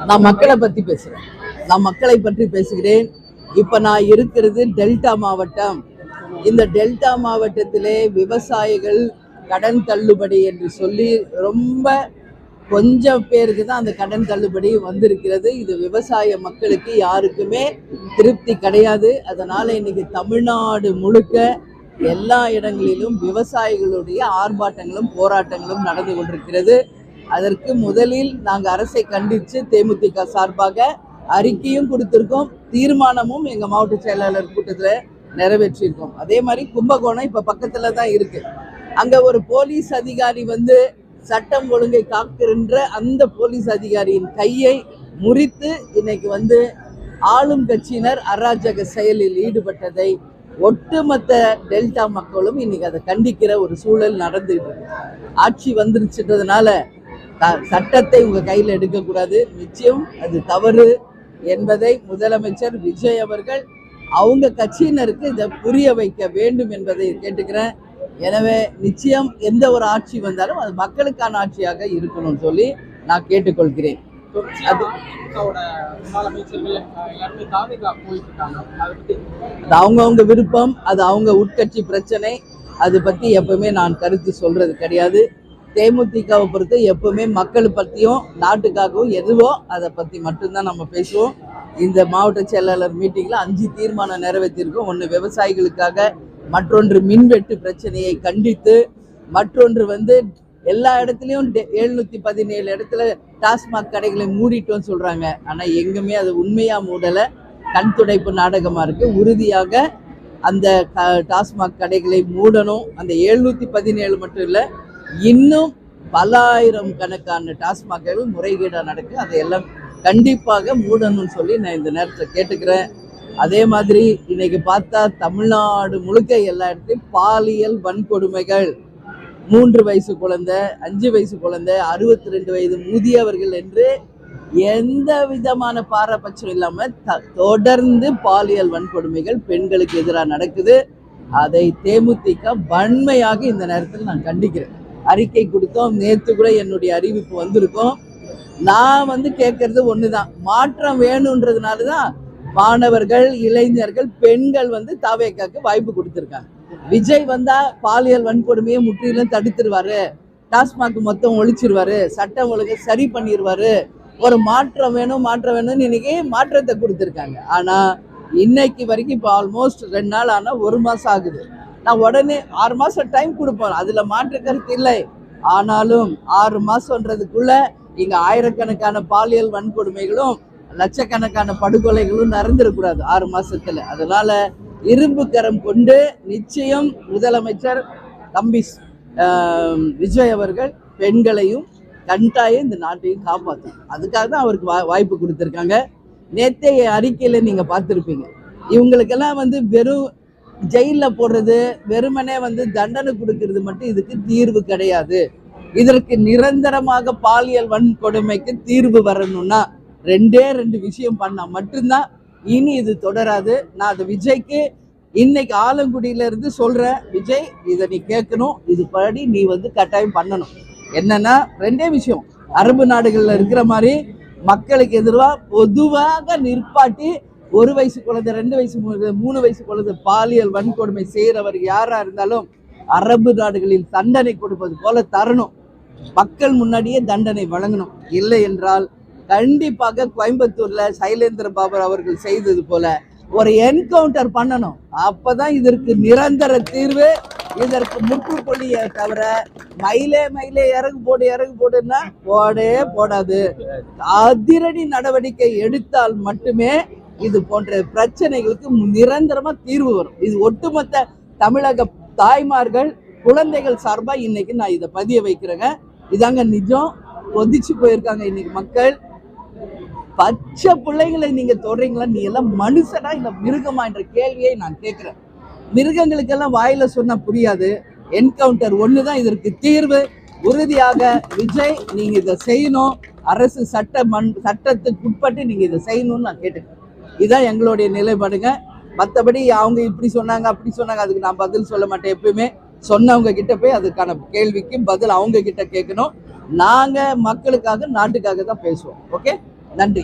நான் மக்களை பத்தி பேசுறேன். நான் மக்களை பற்றி பேசுகிறேன். இப்ப நான் இருக்கிறது டெல்டா மாவட்டம். இந்த டெல்டா மாவட்டத்திலே விவசாயிகள் கடன் தள்ளுபடி என்று சொல்லி ரொம்ப கொஞ்சம் பேருக்கு தான் அந்த கடன் தள்ளுபடி வந்திருக்கிறது. இது விவசாய மக்களுக்கு யாருக்குமே திருப்தி கிடையாது. அதனால இன்னைக்கு தமிழ்நாடு முழுக்க எல்லா இடங்களிலும் விவசாயிகளுடைய ஆர்ப்பாட்டங்களும் போராட்டங்களும் நடந்து கொண்டிருக்கிறது. அதற்கு முதலில் நாங்கள் அரசை கண்டித்து தேமுதிக சார்பாக அறிக்கையும் கொடுத்திருக்கோம், தீர்மானமும் எங்க மாவட்ட செயலாளர் கூட்டத்தில் நிறைவேற்றியிருக்கோம். அதே மாதிரி கும்பகோணம் இப்ப பக்கத்துல தான் இருக்கு. அங்க ஒரு போலீஸ் அதிகாரி சட்டம் ஒழுங்கை காக்கின்ற அந்த போலீஸ் அதிகாரியின் கையை முறித்து இன்னைக்கு ஆளும் கட்சியினர் அராஜக செயலில் ஈடுபட்டதை ஒட்டுமொத்த டெல்டா மக்களும் இன்னைக்கு அதை கண்டிக்கிற ஒரு சூழல் நடந்துட்டு இருக்கு. ஆட்சி வந்துருச்சுன்றதுனால சட்டத்தை உங்க கையில் எடுக்கக்கூடாது, நிச்சயம் அது தவறு என்பதை முதலமைச்சர் விஜய் அவர்கள் அவங்க கட்சியினருக்கு இதை புரிய வைக்க வேண்டும் என்பதை கேட்டுக்கிறேன். எனவே நிச்சயம் எந்த ஒரு ஆட்சி வந்தாலும் அது மக்களுக்கான ஆட்சியாக இருக்கணும்னு சொல்லி நான் கேட்டுக்கொள்கிறேன். அது அவங்கவுங்க விருப்பம், அது அவங்க உட்கட்சி பிரச்சனை. அதை பத்தி எப்பவுமே நான் கருத்து சொல்றது கிடையாது. தேமுதிகவை பொறுத்து எப்பவுமே மக்கள் பற்றியும் நாட்டுக்காகவும் எதுவோ அதை பற்றி மட்டும்தான் நம்ம பேசுவோம். இந்த மாவட்ட செயலாளர் மீட்டிங்கில் 5 தீர்மானம் நிறைவேற்றியிருக்கோம். ஒன்று விவசாயிகளுக்காக, மற்றொன்று மின்வெட்டு பிரச்சனையை கண்டித்து, மற்றொன்று எல்லா இடத்துலையும் 717 இடத்துல டாஸ்மாக் கடைகளை மூடிட்டோன்னு சொல்கிறாங்க. ஆனால் எங்குமே அது உண்மையாக மூடலை, கண் துடைப்பு நாடகமாக இருக்குது. உறுதியாக அந்த டாஸ்மாக் கடைகளை மூடணும். அந்த 717 மட்டும் இல்லை, இன்னும் பல ஆயிரம் கணக்கான டாஸ்மாக்கள் முறைகேடாக நடக்கு. அதையெல்லாம் கண்டிப்பாக மூடணும்னு சொல்லி நான் இந்த நேரத்தில் கேட்டுக்கிறேன். அதே மாதிரி இன்னைக்கு பார்த்தா தமிழ்நாடு முழுக்க எல்லா இடத்துலையும் பாலியல் வன்கொடுமைகள், 3 வயசு குழந்தை, 5 வயசு குழந்தை, 62 வயது முதியவர்கள் என்று எந்த விதமான பாரபட்சம் இல்லாம தொடர்ந்து பாலியல் வன்கொடுமைகள் பெண்களுக்கு எதிராக நடக்குது. அதை தேமுதிக வன்மையாக இந்த நேரத்தில் நான் கண்டிக்கிறேன். அறிக்கை கொடுத்தோம், நேற்று கூட என்னுடைய அறிவிப்பு வந்திருக்கோம். நான் கேட்கறது ஒண்ணுதான், மாற்றம் வேணும்ன்றதுனாலதான் மாணவர்கள், இளைஞர்கள், பெண்கள் தாவேக்காக்கு வாய்ப்பு கொடுத்திருக்காங்க. விஜய் வந்தா பாலியல் வன்கொடுமையை முற்றிலும் தடுத்துருவாரு, டாஸ்மாக் மொத்தம் ஒழிச்சிருவாரு, சட்டம் ஒழுங்கை சரி பண்ணிடுவாரு, ஒரு மாற்றம் வேணும் வேணும்னு இன்னைக்கு மாற்றத்தை கொடுத்திருக்காங்க. ஆனா இன்னைக்கு வரைக்கும் இப்போ ஆல்மோஸ்ட் 2 நாள் ஆனா 1 மாசம் ஆகுது. நான் உடனே 6 மாசம் டைம் கொடுப்போம், அதுல மாற்று கருத்து இல்லை. ஆனாலும் 6 மாசம்ன்றதுக்குள்ள இங்க ஆயிரக்கணக்கான பாலியல் வன்கொடுமைகளும் லட்சக்கணக்கான படுகொலைகளும் நடந்துடக்கூடாது 6 மாசத்துல. அதனால இரும்பு கரம் கொண்டு நிச்சயம் முதலமைச்சர் தம்பி விஜய் அவர்கள் பெண்களையும் கண்டாயம் இந்த நாட்டையும் காப்பாற்றும். அதுக்காக தான் அவருக்கு வாய்ப்பு கொடுத்துருக்காங்க. நேற்றைய அறிக்கையில நீங்க பார்த்துருப்பீங்க, இவங்களுக்கெல்லாம் வெறும் ஜெயிலில் போடுறது, வெறுமனே தண்டனை கொடுக்கறது மட்டும் இதுக்கு தீர்வு கிடையாது. இதற்கு நிரந்தரமாக பாலியல் வன்கொடுமைக்கு தீர்வு வரணும்னா 2 விஷயம் பண்ணா மட்டும்தான் இனி இது தொடராது. நான் அது விஜய்க்கு இன்னைக்கு ஆலங்குடியில இருந்து சொல்றேன், விஜய் இதை நீ கேட்கணும், இது படி நீ கட்டாயம் பண்ணணும். என்னன்னா 2 விஷயம், அரபு நாடுகள்ல இருக்கிற மாதிரி மக்களுக்கு எதிராக பொதுவாக நிற்பாட்டி 1 வயசு குழந்தை, 2 வயசு, 3 வயசு குழந்தை பாலியல் வன்கொடுமை செய்யறவர் யாரா இருந்தாலும் அரபு நாடுகளில் தண்டனை கொடுப்பது போல தரணும். மக்கள் முன்னாடியே தண்டனை வழங்கணும். இல்லை என்றால் கண்டிப்பாக கோயம்புத்தூர்ல சைலேந்திர பாபு அவர்கள் செய்தது போல ஒரு என்கவுண்டர் பண்ணணும். அப்பதான் இதற்கு நிரந்தர தீர்வு. இதற்கு முற்றுப்புள்ளியை தவிர மயிலே இறகு போடுன்னா போடாது. அதிரடி நடவடிக்கை எடுத்தால் மட்டுமே இது போன்ற பிரச்சனைகளுக்கு நிரந்தரமா தீர்வு வரும். இது ஒட்டுமொத்த தமிழக தாய்மார்கள், குழந்தைகள் சார்பா இன்னைக்கு நான் இதை பதிய வைக்கிறேங்க. இதாங்க நிஜம். கொதிச்சு போயிருக்காங்க இன்னைக்கு மக்கள். பச்சை பிள்ளைங்களை நீங்க தொடறீங்களா? நீ எல்லாம் மனுஷனா இல்ல மிருகமா என்ற கேள்வியை நான் கேட்கிறேன். மிருகங்களுக்கெல்லாம் வாயில சொன்னா புரியாது. என்கவுண்டர் ஒண்ணுதான் இதற்கு தீர்வு. உறுதியாக விஜய் நீங்க இதை செய்யணும். அரசு சட்டத்துக்கு உட்பட்டு நீங்க இதை செய்யணும்னு நான் கேட்டுக்கிறேன். இதுதான் எங்களுடைய நிலைப்பாடுங்க. மற்றபடி அவங்க இப்படி சொன்னாங்க அப்படி சொன்னாங்க அதுக்கு நான் பதில் சொல்ல மாட்டேன். எப்பயுமே சொன்னவங்க கிட்ட போய் அதுக்கான கேள்விக்கு பதில் அவங்க கிட்ட கேட்கணும். நாங்க மக்களுக்காக, நாட்டுக்காக தான் பேசுவோம். ஓகே. நன்றி.